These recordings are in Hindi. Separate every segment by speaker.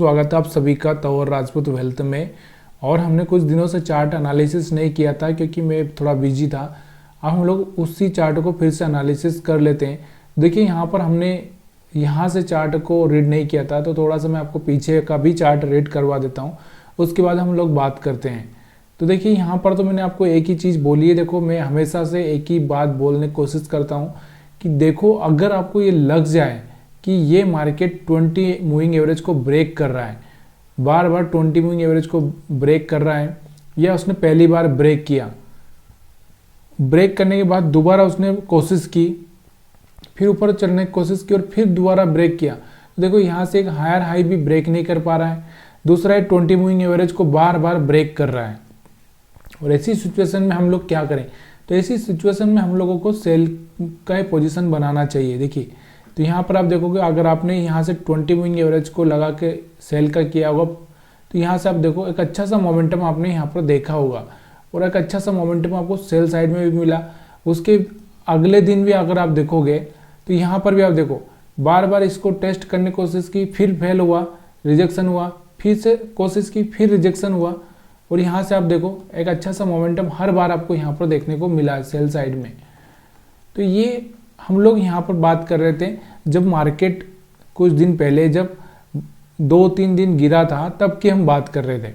Speaker 1: स्वागत है आप सभी का तंवर राजपूत वेल्थ में। और हमने कुछ दिनों से चार्ट एनालिसिस नहीं किया था क्योंकि मैं थोड़ा बिजी था। अब हम लोग उसी चार्ट को फिर से एनालिसिस कर लेते हैं। देखिए यहाँ पर हमने यहाँ से चार्ट को रीड नहीं किया था, तो थोड़ा सा मैं आपको पीछे का भी चार्ट रीड करवा देता हूँ, उसके बाद हम लोग बात करते हैं। तो देखिए यहाँ पर तो मैंने आपको एक ही चीज़ बोली है। देखो मैं हमेशा से एक ही बात बोलने की कोशिश करता हूँ कि देखो अगर आपको ये लग जाए कि ये मार्केट 20 मूविंग एवरेज को ब्रेक कर रहा है, बार बार 20 मूविंग एवरेज को ब्रेक कर रहा है, या उसने पहली बार ब्रेक किया, ब्रेक करने के बाद दोबारा उसने कोशिश की, फिर ऊपर चढ़ने की कोशिश की और फिर दोबारा ब्रेक किया, तो देखो यहाँ से एक हायर हाई भी ब्रेक नहीं कर पा रहा है। दूसरा है 20 मूविंग एवरेज को बार बार ब्रेक कर रहा है। और ऐसी सिचुएशन में हम लोग क्या करें? तो ऐसी सिचुएशन में हम लोगों को सेल का पोजीशन बनाना चाहिए। देखिए तो यहाँ पर आप देखोगे अगर आपने यहाँ से 20 मूविंग एवरेज को लगा के सेल का किया होगा, तो यहाँ से आप देखो एक अच्छा सा मोमेंटम आपने यहाँ पर देखा होगा और एक अच्छा सा मोमेंटम आपको सेल साइड में भी मिला। उसके अगले दिन भी अगर आप देखोगे तो यहाँ पर भी आप देखो बार बार इसको टेस्ट करने की कोशिश की, फिर फेल हुआ, रिजेक्शन हुआ, फिर से कोशिश की, फिर रिजेक्शन हुआ, और यहाँ से आप देखो एक अच्छा सा मोमेंटम हर बार आपको यहाँ पर देखने को मिला है सेल साइड में। तो ये हम लोग यहाँ पर बात कर रहे थे जब मार्केट कुछ दिन पहले जब 2-3 दिन गिरा था तब की हम बात कर रहे थे।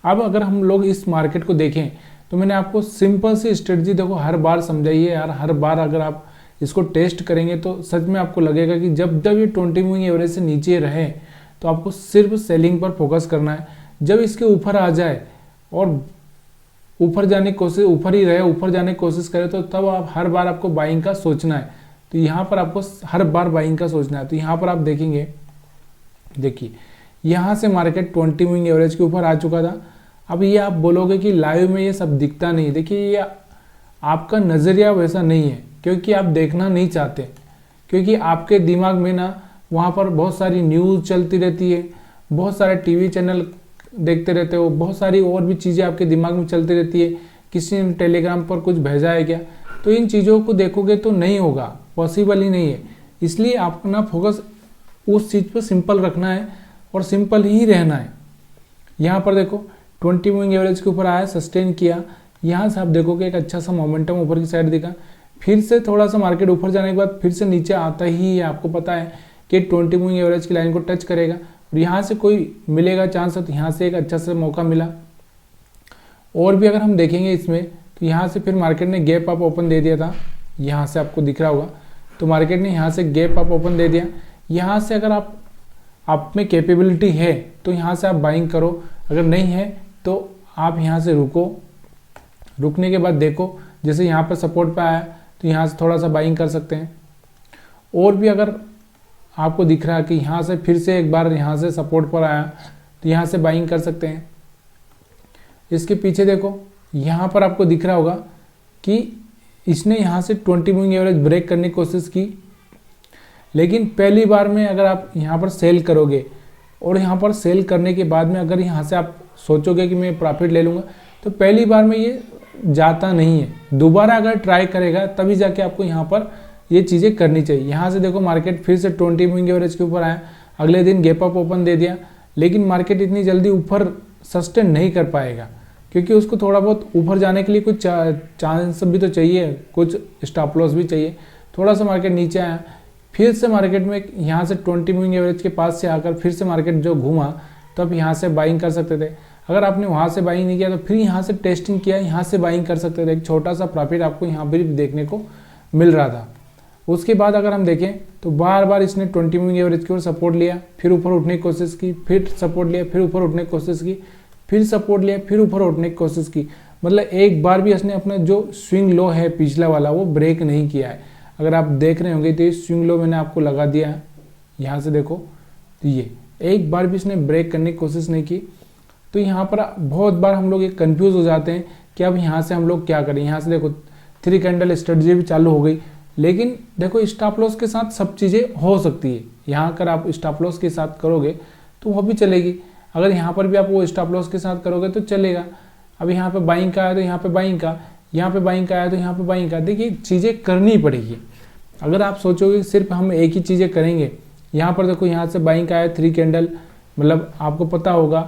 Speaker 1: अब अगर हम लोग इस मार्केट को देखें तो मैंने आपको सिंपल सी स्ट्रेटजी देखो हर बार समझाई है यार। हर बार अगर आप इसको टेस्ट करेंगे तो सच में आपको लगेगा कि जब ये 20 मूविंग एवरेज से नीचे रहे तो आपको सिर्फ सेलिंग पर फोकस करना है। जब इसके ऊपर आ जाए और ऊपर जाने की कोशिश, ऊपर ही रहे, ऊपर जाने की कोशिश करे, तो तब आप हर बार आपको बाइंग का सोचना है। तो यहाँ पर आपको हर बार बाइंग का सोचना है। तो यहाँ पर आप देखेंगे, देखिए यहाँ से मार्केट 20 मूविंग एवरेज के ऊपर आ चुका था। अब ये आप बोलोगे कि लाइव में ये सब दिखता नहीं। देखिए ये आपका नज़रिया वैसा नहीं है क्योंकि आप देखना नहीं चाहते, क्योंकि आपके दिमाग में ना वहाँ पर बहुत सारी न्यूज़ चलती रहती है, बहुत सारे टीवी चैनल देखते रहते हो, बहुत सारी और भी चीज़ें आपके दिमाग में चलती रहती है। किसी ने टेलीग्राम पर कुछ भेजा है क्या, तो इन चीज़ों को देखोगे तो नहीं होगा, पॉसिबल ही नहीं है। इसलिए अपना फोकस उस चीज़ पर सिंपल रखना है और सिंपल ही रहना है। यहाँ पर देखो 20 मूविंग एवरेज के ऊपर आया, सस्टेन किया, यहाँ से आप देखोगे एक अच्छा सा मोमेंटम ऊपर की साइड दिखा, फिर से थोड़ा सा मार्केट ऊपर जाने के बाद फिर से नीचे आता ही है। आपको पता है कि 20 मूविंग एवरेज की लाइन को टच करेगा और यहाँ से कोई मिलेगा चांस, तो यहाँ से एक अच्छा सा मौका मिला। और भी अगर हम देखेंगे इसमें तो यहाँ से फिर मार्केट ने गैप अप ओपन दे दिया था, यहाँ से आपको दिख रहा होगा। तो मार्केट ने यहाँ से गैप अप ओपन दे दिया। यहाँ से अगर आप में कैपेबिलिटी है तो यहाँ से आप बाइंग करो, अगर नहीं है तो आप यहाँ से रुको। रुकने के बाद देखो जैसे यहाँ पर सपोर्ट पे आया तो यहाँ से थोड़ा सा बाइंग कर सकते हैं। और भी अगर आपको दिख रहा है कि यहाँ से फिर से एक बार यहाँ से सपोर्ट पर आया तो यहाँ से बाइंग कर सकते हैं। इसके पीछे देखो यहाँ पर आपको दिख रहा होगा कि इसने यहाँ से 20 मूविंग एवरेज ब्रेक करने की कोशिश की, लेकिन पहली बार में अगर आप यहाँ पर सेल करोगे और यहाँ पर सेल करने के बाद में अगर यहाँ से आप सोचोगे कि मैं प्रॉफिट ले लूँगा, तो पहली बार में ये जाता नहीं है। दोबारा अगर ट्राई करेगा तभी जाके आपको यहाँ पर ये चीज़ें करनी चाहिए। यहाँ से देखो मार्केट फिर से 20 मूविंग एवरेज के ऊपर आया, अगले दिन गैप अप ओपन दे दिया, लेकिन मार्केट इतनी जल्दी ऊपर सस्टेन नहीं कर पाएगा क्योंकि उसको थोड़ा बहुत ऊपर जाने के लिए कुछ चांस भी तो चाहिए, कुछ स्टॉप लॉस भी चाहिए। थोड़ा सा मार्केट नीचे आया, फिर से मार्केट में यहाँ से 20 मूविंग एवरेज के पास से आकर फिर से मार्केट जो घूमा तो आप यहाँ से बाइंग कर सकते थे। अगर आपने वहाँ से बाइंग नहीं किया तो फिर यहाँ से टेस्टिंग किया, यहाँ से बाइंग कर सकते थे। एक छोटा सा प्रॉफिट आपको यहाँ पर देखने को मिल रहा था। उसके बाद अगर हम देखें तो बार बार इसने 20 मूविंग एवरेज की ओर सपोर्ट लिया, फिर ऊपर उठने की कोशिश की, फिर सपोर्ट लिया, फिर ऊपर उठने की कोशिश की, फिर सपोर्ट लिया, फिर ऊपर उठने की कोशिश की। मतलब एक बार भी इसने अपना जो स्विंग लो है पिछला वाला वो ब्रेक नहीं किया है। अगर आप देख रहे होंगे तो ये स्विंग लो मैंने आपको लगा दिया है, यहाँ से देखो, तो ये एक बार भी इसने ब्रेक करने की कोशिश नहीं की। तो यहाँ पर बहुत बार हम लोग ये कन्फ्यूज़ हो जाते हैं कि अब यहाँ से हम लोग क्या करें। यहाँ से देखो 3 कैंडल स्ट्रेटजी भी चालू हो गई, लेकिन देखो स्टॉप लॉस के साथ सब चीज़ें हो सकती है। यहाँ अगर आप स्टॉप लॉस के साथ करोगे तो वो भी चलेगी, अगर यहाँ पर भी आप वो स्टॉप लॉस के साथ करोगे तो चलेगा। अब यहाँ पे बाइंग का आया तो यहाँ पे बाइंग का, यहाँ पे बाइंग का आया तो यहाँ पे बाइंग का। देखिए चीज़ें करनी पड़ेगी। अगर आप सोचोगे सिर्फ हम एक ही चीज़ें करेंगे, यहाँ पर देखो यहाँ से बाइंग का आया 3 कैंडल, मतलब आपको पता होगा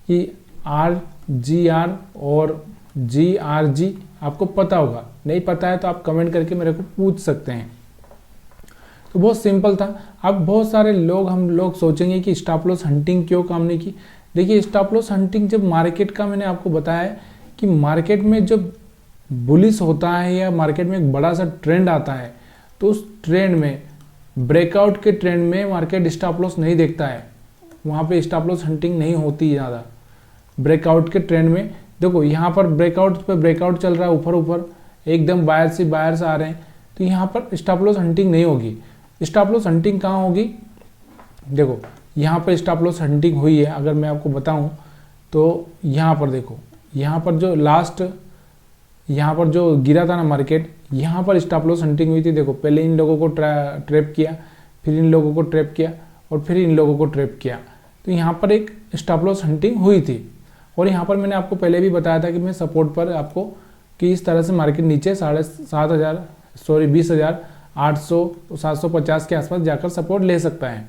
Speaker 1: कि RGR और GRG आपको पता होगा, नहीं पता है तो आप कमेंट करके मेरे को पूछ सकते हैं। तो बहुत सिंपल था। अब बहुत सारे लोग हम लोग सोचेंगे कि स्टॉप लॉस हंटिंग क्यों काम नहीं की। देखिए स्टॉप लॉस हंटिंग जब मार्केट का, मैंने आपको बताया है कि मार्केट में जब बुलिश होता है या मार्केट में एक बड़ा सा ट्रेंड आता है तो उस ट्रेंड में, ब्रेकआउट के ट्रेंड में मार्केट स्टॉप लॉस नहीं देखता है, वहाँ पे स्टॉप लॉस हंटिंग नहीं होती ज़्यादा। ब्रेकआउट के ट्रेंड में देखो यहाँ पर ब्रेकआउट पे ब्रेकआउट चल रहा है, ऊपर ऊपर एकदम बायर्स आ रहे हैं, तो यहाँ पर स्टॉप लॉस हंटिंग नहीं होगी। स्टॉप लॉस हंटिंग कहाँ होगी, देखो यहाँ पर स्टॉप लॉस हंटिंग हुई है, अगर मैं आपको बताऊं तो यहाँ पर देखो, यहाँ पर जो लास्ट, यहाँ पर जो गिरा था ना मार्केट, यहाँ पर स्टॉप लॉस हंटिंग हुई थी। देखो पहले इन लोगों को ट्रैप किया, फिर इन लोगों को ट्रैप किया और फिर इन लोगों को ट्रैप किया, तो यहाँ पर एक स्टॉप लॉस हंटिंग हुई थी। और यहाँ पर मैंने आपको पहले भी बताया था कि मैं सपोर्ट पर आपको कि इस तरह से मार्केट नीचे 20,800 750 के आसपास जाकर सपोर्ट ले सकता है।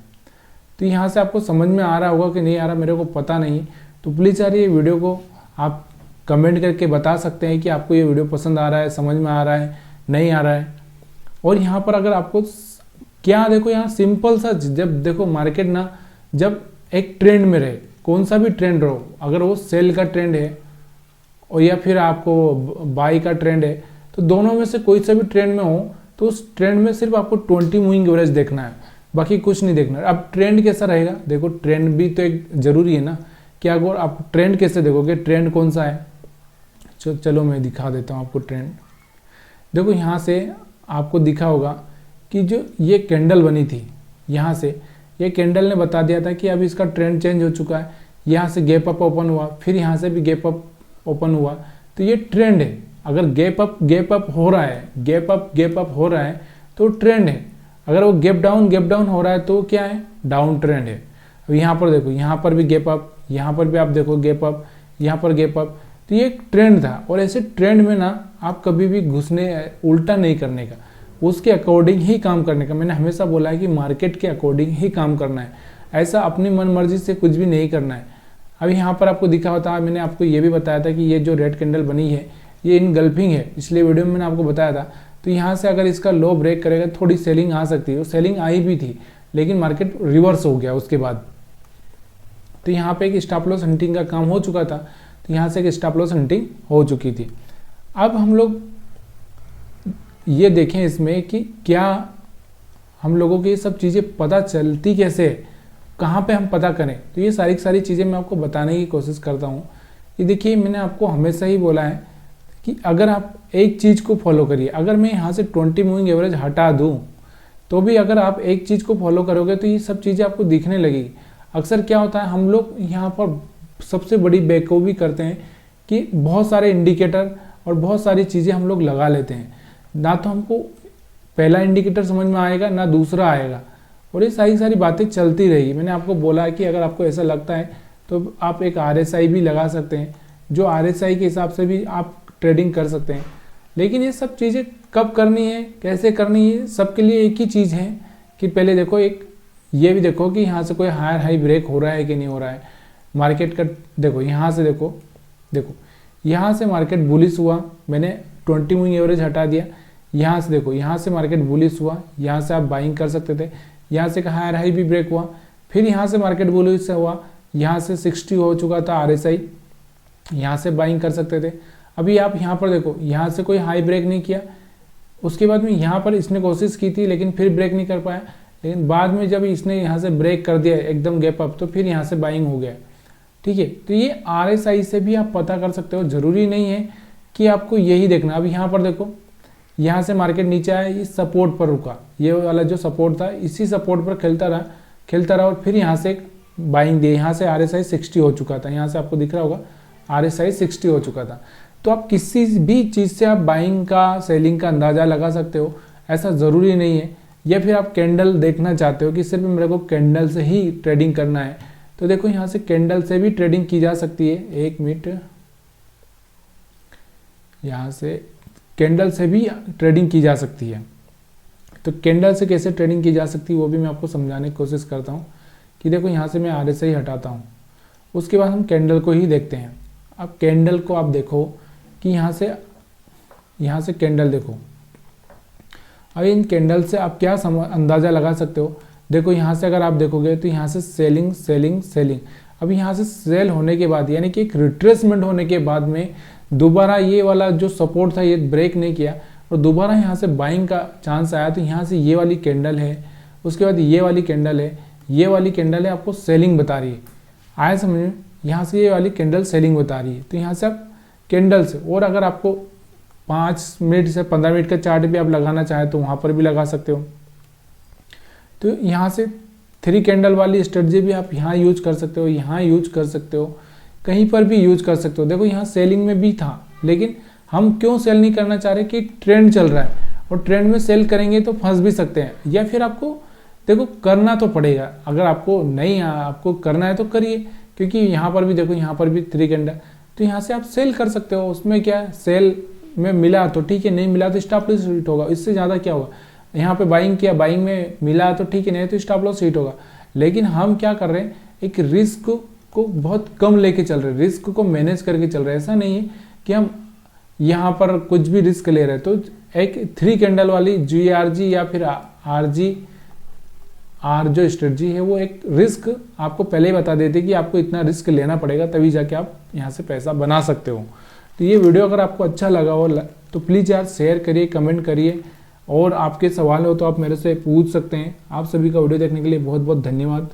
Speaker 1: तो यहाँ से आपको समझ में आ रहा होगा कि नहीं आ रहा, मेरे को पता नहीं, तो प्लीज़ यार ये वीडियो को आप कमेंट करके बता सकते हैं कि आपको ये वीडियो पसंद आ रहा है, समझ में आ रहा है, नहीं आ रहा है। और यहाँ पर अगर आपको क्या, देखो यहाँ सिंपल सा, जब देखो मार्केट ना जब एक ट्रेंड में रहे, कौन सा भी ट्रेंड रहो, अगर वो सेल का ट्रेंड है और या फिर आपको बाई का ट्रेंड है, तो दोनों में से कोई सा भी ट्रेंड में हो तो उस ट्रेंड में सिर्फ आपको 20 मूविंग एवरेज देखना है, बाकी कुछ नहीं देखना है। अब ट्रेंड कैसा रहेगा, देखो ट्रेंड भी तो एक जरूरी है ना, कि अगर आप ट्रेंड कैसे देखोगे, ट्रेंड कौन सा है, चलो मैं दिखा देता हूँ आपको ट्रेंड। देखो यहाँ से आपको दिखा होगा कि जो ये कैंडल बनी थी, यहाँ से ये कैंडल ने बता दिया था कि अब इसका ट्रेंड चेंज हो चुका है। यहाँ से गैप अप ओपन हुआ, फिर यहाँ से भी गैप अप ओपन हुआ, तो ये ट्रेंड है। अगर गैप अप हो रहा है, गैप अप हो रहा है तो ट्रेंड है। अगर वो गैप डाउन हो रहा है तो क्या है, डाउन ट्रेंड है। अब यहाँ पर देखो, यहाँ पर भी गैप अप, यहाँ पर भी आप देखो गैप अप, यहाँ पर गैप अप, तो ये एक ट्रेंड था। और ऐसे ट्रेंड में ना आप कभी भी घुसने, उल्टा नहीं करने का, उसके अकॉर्डिंग ही काम करने का। मैंने हमेशा बोला है कि मार्केट के अकॉर्डिंग ही काम करना है, ऐसा अपनी मन मर्जी से कुछ भी नहीं करना है। अब यहाँ पर आपको दिखा होता है, मैंने आपको ये भी बताया था कि ये जो रेड कैंडल बनी है ये इनगल्फिंग है, इसलिए वीडियो में मैंने आपको बताया था। तो यहाँ से अगर इसका लो ब्रेक करेगा थोड़ी सेलिंग आ सकती है, वो सेलिंग आई भी थी लेकिन मार्केट रिवर्स हो गया उसके बाद। तो यहाँ पे एक स्टॉप लॉस हंटिंग का काम हो चुका था, तो यहाँ से एक स्टॉप लॉस हंटिंग हो चुकी थी। अब हम लोग ये देखें इसमें कि क्या हम लोगों को ये सब चीज़ें पता चलती कैसे, कहाँ पे हम पता करें, तो ये सारी चीज़ें मैं आपको बताने की कोशिश करता हूँ। ये देखिए मैंने आपको हमेशा ही बोला है कि अगर आप एक चीज़ को फॉलो करिए, अगर मैं यहाँ से 20 मूविंग एवरेज हटा दूँ तो भी अगर आप एक चीज़ को फॉलो करोगे तो ये सब चीज़ें आपको दिखने लगेगी। अक्सर क्या होता है, हम लोग यहाँ पर सबसे बड़ी बेवकूफ़ी करते हैं कि बहुत सारे इंडिकेटर और बहुत सारी चीज़ें हम लोग लगा लेते हैं, ना तो हमको पहला इंडिकेटर समझ में आएगा ना दूसरा आएगा, और ये सारी बातें चलती रहेगी। मैंने आपको बोला है कि अगर आपको ऐसा लगता है तो आप एक RSI भी लगा सकते हैं, जो RSI के हिसाब से भी आप ट्रेडिंग कर सकते हैं। लेकिन ये सब चीज़ें कब करनी है, कैसे करनी है, सबके लिए एक ही चीज़ है कि पहले देखो, एक ये भी देखो कि यहाँ से कोई हायर हाई ब्रेक हो रहा है कि नहीं हो रहा है मार्केट का। देखो यहाँ से देखो यहाँ से मार्केट बुलिश हुआ, मैंने 20 मूविंग एवरेज हटा दिया। यहाँ से देखो, यहाँ से मार्केट बुलिश हुआ, यहाँ से आप बाइंग कर सकते थे, यहाँ से हायर हाई भी ब्रेक हुआ, फिर यहाँ से मार्केट बुलिश हुआ, यहाँ से 60 हो चुका था RSI, यहाँ से बाइंग कर सकते थे। अभी आप यहाँ पर देखो, यहाँ से कोई हाई ब्रेक नहीं किया, उसके बाद में यहाँ पर इसने कोशिश की थी लेकिन फिर ब्रेक नहीं कर पाया, लेकिन बाद में जब इसने यहाँ से ब्रेक कर दिया एकदम गैप अप, तो फिर यहाँ से बाइंग हो गया। ठीक है, तो ये RSI से भी आप पता कर सकते हो, जरूरी नहीं है कि आपको यही देखना। अब यहाँ पर देखो, यहाँ से मार्केट नीचे आया, इस सपोर्ट पर रुका, ये वाला जो सपोर्ट था इसी सपोर्ट पर खेलता रहा और फिर यहाँ से बाइंग दी। यहाँ से RSI 60 हो चुका था, यहाँ से आपको दिख रहा होगा RSI 60 हो चुका था। तो आप किसी भी चीज़ से आप बाइंग का सेलिंग का अंदाज़ा लगा सकते हो, ऐसा ज़रूरी नहीं है। या फिर आप कैंडल देखना चाहते हो कि सिर्फ मेरे को कैंडल से ही ट्रेडिंग करना है, तो देखो यहाँ से कैंडल से भी ट्रेडिंग की जा सकती है। एक मिनट, यहाँ से कैंडल से भी ट्रेडिंग की जा सकती है। तो कैंडल से कैसे ट्रेडिंग की जा सकती है वो भी मैं आपको समझाने की कोशिश करता हूँ कि देखो यहाँ से मैं RSI हटाता हूँ। उसके बाद हम कैंडल को ही देखते हैं। अब कैंडल को आप देखो कि यहाँ से कैंडल देखो। अब इन कैंडल से आप क्या अंदाज़ा लगा सकते हो, देखो यहाँ से अगर आप देखोगे तो यहाँ से सेलिंग सेलिंग सेलिंग। अब यहाँ से सेल होने के बाद यानी कि एक रिट्रेसमेंट होने के बाद में दोबारा ये वाला जो सपोर्ट था ये ब्रेक नहीं किया और दोबारा यहाँ से बाइंग का चांस आया। तो यहाँ से ये वाली कैंडल है, उसके बाद ये वाली कैंडल है, ये वाली कैंडल है आपको सेलिंग बता रही है। आया समझ में? यहाँ से ये वाली कैंडल सेलिंग बता रही है। तो यहाँ से आप कैंडल से, और अगर आपको 5 मिनट से 15 मिनट का चार्ट भी आप लगाना चाहें तो वहाँ पर भी लगा सकते हो। तो यहाँ से 3 कैंडल वाली स्ट्रेटजी भी आप यहाँ यूज कर सकते हो, यहाँ यूज कर सकते हो, कहीं पर भी यूज कर सकते हो। देखो यहाँ सेलिंग में भी था, लेकिन हम क्यों सेल नहीं करना चाह रहे कि ट्रेंड चल रहा है और ट्रेंड में सेल करेंगे तो फंस भी सकते हैं, या फिर आपको देखो करना तो पड़ेगा। अगर आपको नहीं आपको करना है तो करिए, क्योंकि यहाँ पर भी देखो, यहाँ पर भी 3 कैंडल, तो यहाँ से आप सेल कर सकते हो। उसमें क्या है, सेल में मिला तो ठीक है, नहीं मिला तो स्टॉप लॉस हिट होगा, इससे ज़्यादा क्या होगा। यहाँ पे बाइंग किया, बाइंग में मिला तो ठीक है, नहीं तो स्टॉप लॉस हिट होगा। लेकिन हम क्या कर रहे हैं, एक रिस्क को बहुत कम लेके चल रहे हैं, रिस्क को मैनेज करके चल रहे हैं। ऐसा नहीं है कि हम यहाँ पर कुछ भी रिस्क ले रहे हैं। तो एक 3 कैंडल वाली GRG या फिर RGR जो स्ट्रेटजी है वो एक रिस्क आपको पहले ही बता देती है कि आपको इतना रिस्क लेना पड़ेगा, तभी जाके आप यहाँ से पैसा बना सकते हो। तो ये वीडियो अगर आपको अच्छा लगा हो तो प्लीज़ यार शेयर करिए, कमेंट करिए, और आपके सवाल हो तो आप मेरे से पूछ सकते हैं। आप सभी का वीडियो देखने के लिए बहुत बहुत धन्यवाद।